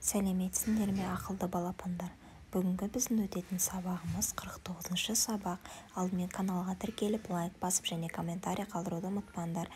Сәлеметсіңдер ме ақылды балапандар? Бүгінгі біздің өтетін сабағымыз 49-шы сабақ. Алдымен каналға тіркеліп, лайк басып және комментарий қалдыруды ұмытпаңдар.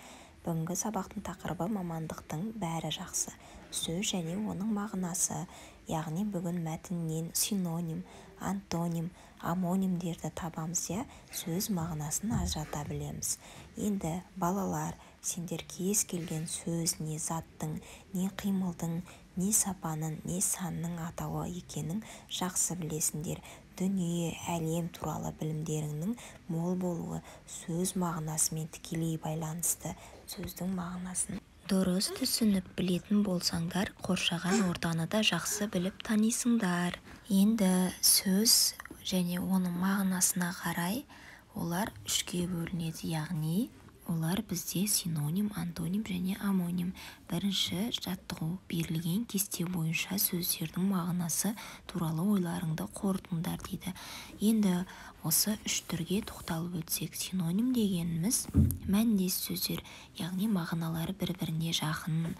Бүгінгі сабақтың тақырыбы мамандықтың бәрі жақсы. Сөз және оның мағынасы. Яғни бүгін мәтіннен синоним, антоним, амонимдерді табамыз, сөз мағынасын ажырата білеміз. Енді балалар, сендер кез келген сөз не заттың, не қимылдың, не сапаның, не санның атауы екенін жақсы білесіңдер. Дүние, әлем туралы білімдеріңнің мол болуы сөз мағынасымен тікелей байланысты. Сөздің мағынасын дұрыс түсініп білетін болсаңдар, қоршаған ортаны да жақсы біліп танисыңдар. Енді сөз және оның мағынасына қарай олар үшке бөлінеді, яғни олар бізде синоним, антоним және амоним. Бірінші жаттығу: берілген кесте бойынша сөздердің мағынасы туралы ойларыңды қорытыңдар дейді. Енді осы үш түрге тоқталып өтсек, синоним дегеніміз мәндес сөздер, яғни мағыналары бір-біріне жақын,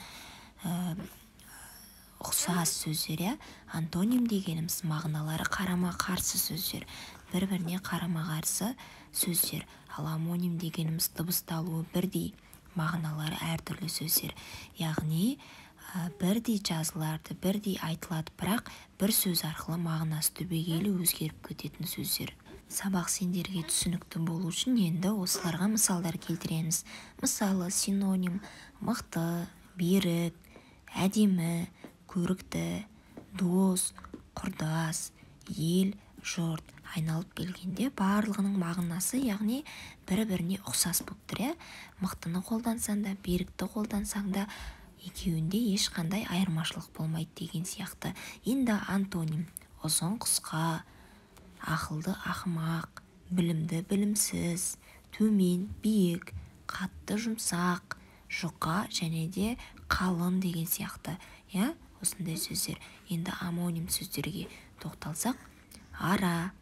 ұқсас сөздер. Антоним дегеніміз мағыналары қарама-қарсы сөздер, бір-біріне қарама-қарсы сөздер. Ал амоним дегеніміз дыбысталуы бірдей, мағыналары әртүрлі сөздер. Яғни бірдей жазыларды, бірдей айтылады, бірақ бір сөз арқылы мағынасы түбегейлі өзгеріп кететін сөздер. Сабақ сендерге түсінікті болу үшін енді осыларға мысалдар келтіреміз. Мысалы, синоним: мықты, берік, әдемі, көрікті, дос, құрдас, ел, жұрт. Айналып келгенде барлығының мағынасы, яғни бір-біріне ұқсас болып тұр. Мықтыны қолдансаң да, берікті қолдансаң да, екеуінде ешқандай айырмашылық болмайды деген сияқты. Енді антоним: ұзын, қысқа, ақылды, ақымақ, білімді, білімсіз, төмен, биік, қатты, жұмсақ, жұқа және де қалың деген сияқты. Осындай сөздер. Енді амоним сөздерге тоқталсақ, ара,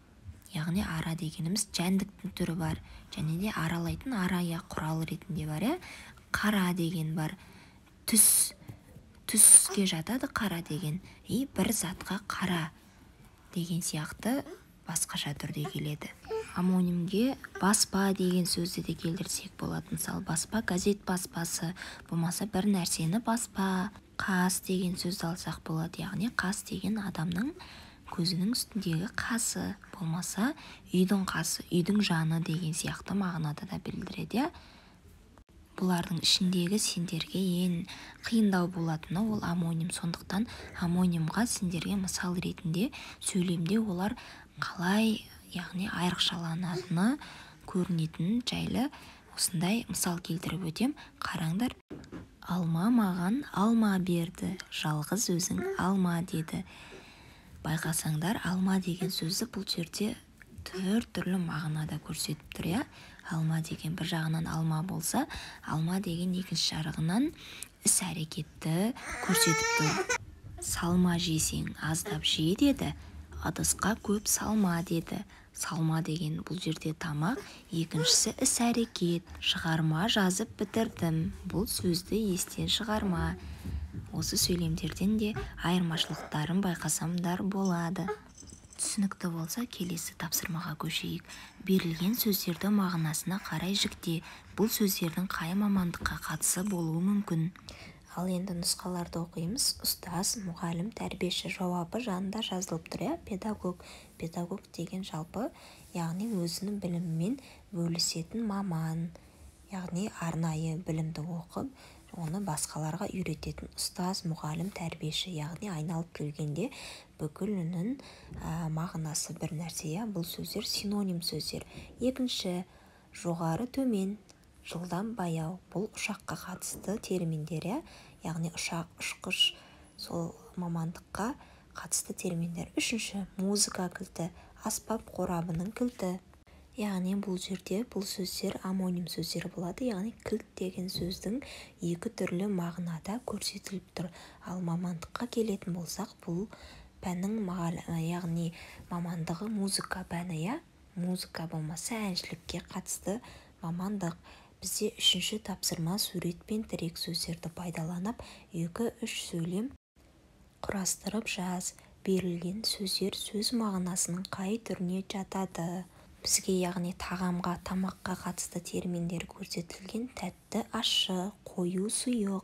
яғни ара дегеніміз жәндіктің түрі бар, және де аралайтын арая құрал ретінде бар. Қара деген бар, түске жатады қара деген, бір затқа қара деген сияқты басқаша түрде келеді. Амонимге баспа деген сөзді де келтірсек болады. Мысалы, баспа газет баспасы, болмаса бір нәрсені баспа. Қас деген сөзді алсақ болады, яғни қас деген адамның көзінің үстіндегі қасы, болмаса үйдің қасы, үйдің жаны деген сияқты мағынада да білдіреді. Бұлардың ішіндегі сендерге ең қиындау болатыны ол амоним. Сондықтан амонимға сендерге мысал ретінде сөйлемде олар қалай, яғни айрықшаланатыны, көрінетінін жайлы осындай мысал келтіріп өтем. Қараңдар. Алма маған алма берді, жалғыз өзің алма деді. Байқасаңдар, алма деген сөзді бұл жерде түрлі мағынада көрсетіп тұр. Алма деген бір жағынан алма болса, алма деген екінші жағынан іс-әрекетті көрсетіп тұр. Салма жесең аздап же деді, ыдысқа көп салма деді. Салма деген бұл жерде тамақ, екіншісі іс-әрекет. Шығарма жазып бітірдім, бұл сөзді естен шығарма. Осы сөйлемдерден де айырмашылықтарын байқасамдар болады. Түсінікті болса, келесі тапсырмаға көшейік. Берілген сөздерді мағынасына қарай жікте. Бұл сөздердің қай мамандыққа қатысы болуы мүмкін? Ал енді нұсқаларды оқимыз. Ұстаз, мұғалім, тәрбиеші. Жауабы жанында жазылып тұр. Педагог. Педагог деген жалпы, яғни өзінің білімімен бөлісетін маман, яғни арнайы білімді оқып, оны басқаларға үйрететін. Ұстаз, мұғалім, тәрбиеші, яғни айналып келгенде бүкілінің мағынасы бір нәрсе. Бұл сөздер синоним сөздер. Екінші, жоғары, төмен, жылдам, баяу. Бұл ұшаққа қатысты терминдер, яғни ұшақ, ұшқыш, сол мамандыққа қатысты терминдер. Үшінші, музыка кілті, аспап қорабының кілті. Яғни бұл жерде бұл сөздер амоним сөздер болады, яғни кілт деген сөздің екі түрлі мағынада көрсетіліп тұр. Ал мамандыққа келетін болсақ, бұл пәннің яғни мамандығы музыка пәні. Музыка болмаса әншілікке қатысты мамандық. Бізде үшінші тапсырма: сурет пен тірек сөздерді пайдаланып 2-3 сөйлем құрастырып жаз. Берілген сөздер сөз мағынасының қай түріне жатады? Бізге яғни тағамға, тамаққа қатысты терминдер көрсетілген. Тәтті, ащы, қою, сұйық,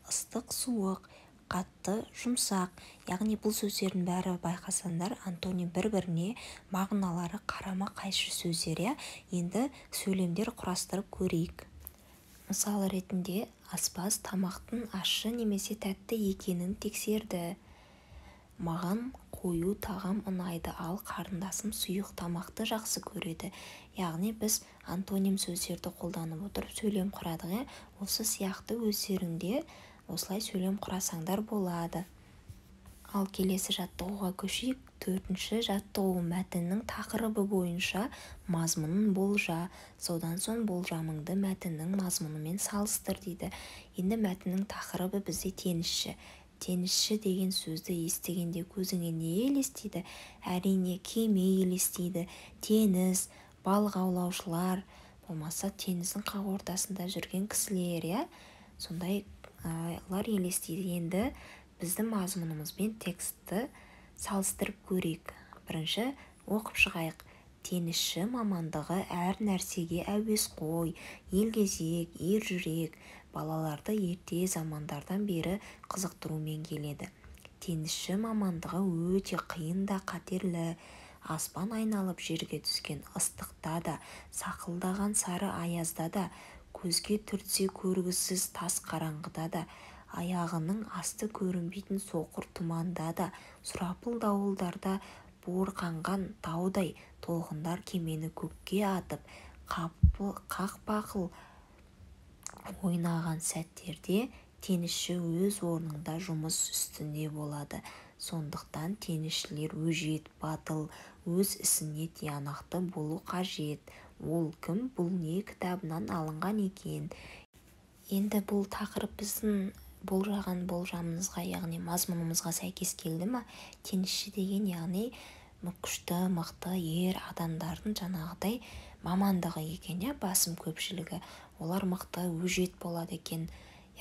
ыстық, суық, қатты, жұмсақ. Яғни бұл сөздердің бәрі байқасаңдар антоним бір-біріне мағыналары қарама-қайшы сөздер. Енді сөйлемдер құрастырып көрейік. Мысал ретінде аспаз тамақтың ащы немесе тәтті екенін тексерді. Маған қою тағам ұнайды, ал қарындасым сұйық тамақты жақсы көреді. Яғни біз антоним сөздерді қолданып отырып сөйлем құрадық. Осы сияқты өздеріңде осылай сөйлем құрасаңдар болады. Ал келесі жаттығуға көшейік. 4-ші жаттығу: мәтіннің тақырыбы бойынша мазмұнын болжа. Содан соң болжамыңды мәтіннің мазмұнымен салыстыр дейді. Енді мәтіннің тақырыбы бізде теңізші. Теңізші деген сөзді естігенде көзіңе не елестейді? Әрине кеме елестейді. Теңіз, балық аулаушылар, болмаса теңіздің қақ ортасында жүрген кісілер, сондайлар елестейді. Енді біздің мазмұнымызбен текстті салыстырып көрейік. Бірінші оқып шығайық. Теңізші мамандығы әр нәрсеге әуес қой, елгезек, ержүрек, балаларды ерте замандардан бері қызықтырумен келеді. Теңізші мамандығы өте қиын да қатерлі. Аспан айналып жерге түскен ыстықта да, сақылдаған сары аязда да, көзге түртсе көргісіз тас қараңғыда да, аяғының асты көрінбейтін соқыр тұманда да, сұрапыл дауылдарда буырқанған таудай толқындар кемені көкке атып, қақпақыл ойнаған сәттерде теңізші өз орнында жұмыс үстінде болады. Сондықтан теңізшілер өжет, батыл, өз ісіне тиянақты болу қажет. Ол кім? Бұл не кітабынан алынған екен? Енді бұл тақырып біздің болжаған болжамымызға, яғни мазмұнымызға сәйкес келді ме? Теңізші деген яғни күшті, мықты ер адамдардың жаңағыдай мамандығы екен, басым көпшілігі. Олар мықты, өжет болады екен.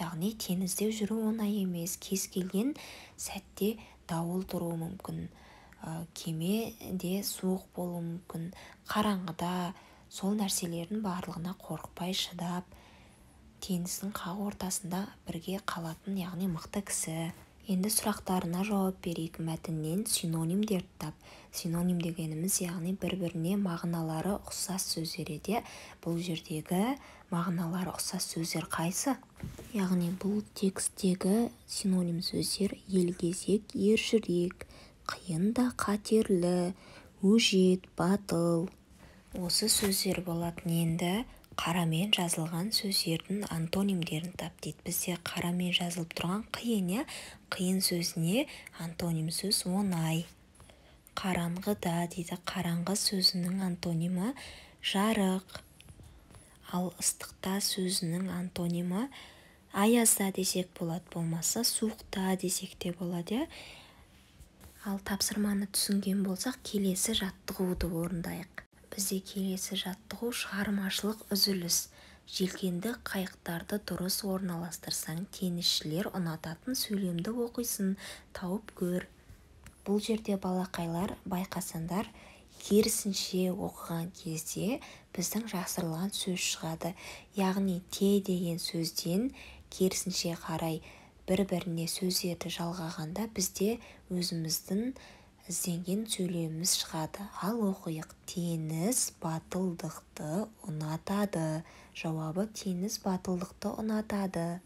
Яғни теңізде жүру оңай емес. Кез келген сәтте дауыл тұруы мүмкін. Кеме де суық болуы мүмкін. Қараңғыда сол нәрселердің барлығына қорықпай шыдап, теңіздің қақ ортасында бірге қалатын, яғни мықты кісі. Енді сұрақтарына жауап берейік. Мәтіннен синонимдер тап. Синоним дегеніміз яғни бір-біріне мағыналары ұқсас сөздер еді. Бұл жердегі мағыналары ұқсас сөздер қайсы? Яғни бұл текстегі синоним сөздер елгезек, ержүрек, қиын да қатерлі, өжет, батыл. Осы сөздер болатын. Енді қарамен жазылған сөздердің антонимдерін тап дейді. Бізде қарамен жазылып тұрған қиын, қиын сөзіне антоним сөз оңай. Қараңғыда дейді. Қараңғы сөзінің антонимі жарық. Ал ыстықта сөзінің антонимі аязда десек болады, болмаса суықта десек те болады. Ал тапсырманы түсінген болсақ, келесі жаттығуды орындайық. Бізде келесі жаттығу шығармашылық үзіліс. Желкенді қайықтарды дұрыс орналастырсаң, теңізшілер ұнататын сөйлемді оқисын, тауып көр. Бұл жерде балақайлар байқасаңдар, керісінше оқыған кезде біздің жасырылған сөз шығады. Яғни те деген сөзден керісінше қарай бір-біріне сөздерді жалғағанда бізде өзіміздің ізденген сөйлеміміз шығады. Ал оқиық. Теңіз батылдықты ұнатады. Жауабы теңіз батылдықты ұнатады.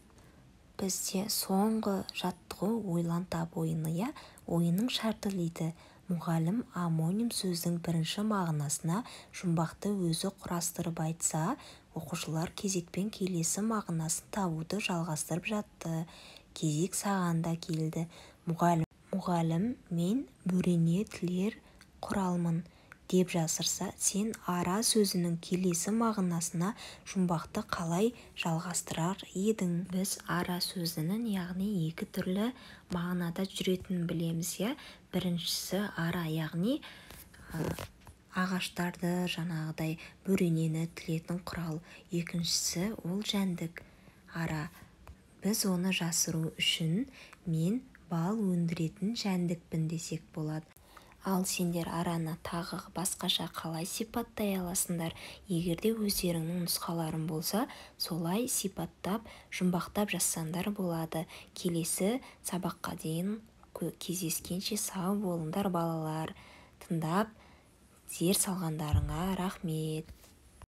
Бізде соңғы жаттығу ойлан тап ойыны. Ойынның шарты дейді. Мұғалім амоним сөздің бірінші мағынасына жұмбақты өзі құрастырып айтса, оқушылар кезекпен келесі мағынасын табуды жалғастырып жатты. Кезек саған да келді. Мұғалім, мен бөрене тілер құралмын деп жасырса, сен ара сөзінің келесі мағынасына жұмбақты қалай жалғастырар едің? Біз ара сөзінің яғни екі түрлі мағынада жүретінін білеміз. Біріншісі ара, яғни ағаштарды жаңағыдай бөренені тілетін құрал. Екіншісі ол жәндік ара. Біз оны жасыру үшін мен бал өндіретін жәндікпін десек болады. Ал сендер араны тағы басқаша қалай сипаттай аласыңдар? Егерде өздеріңнің нұсқаларың болса, солай сипаттап, жұмбақтап жазсаңдар болады. Келесі сабаққа дейін кездескенше сау болыңдар балалар. Тыңдап, зер салғандарыңа рахмет.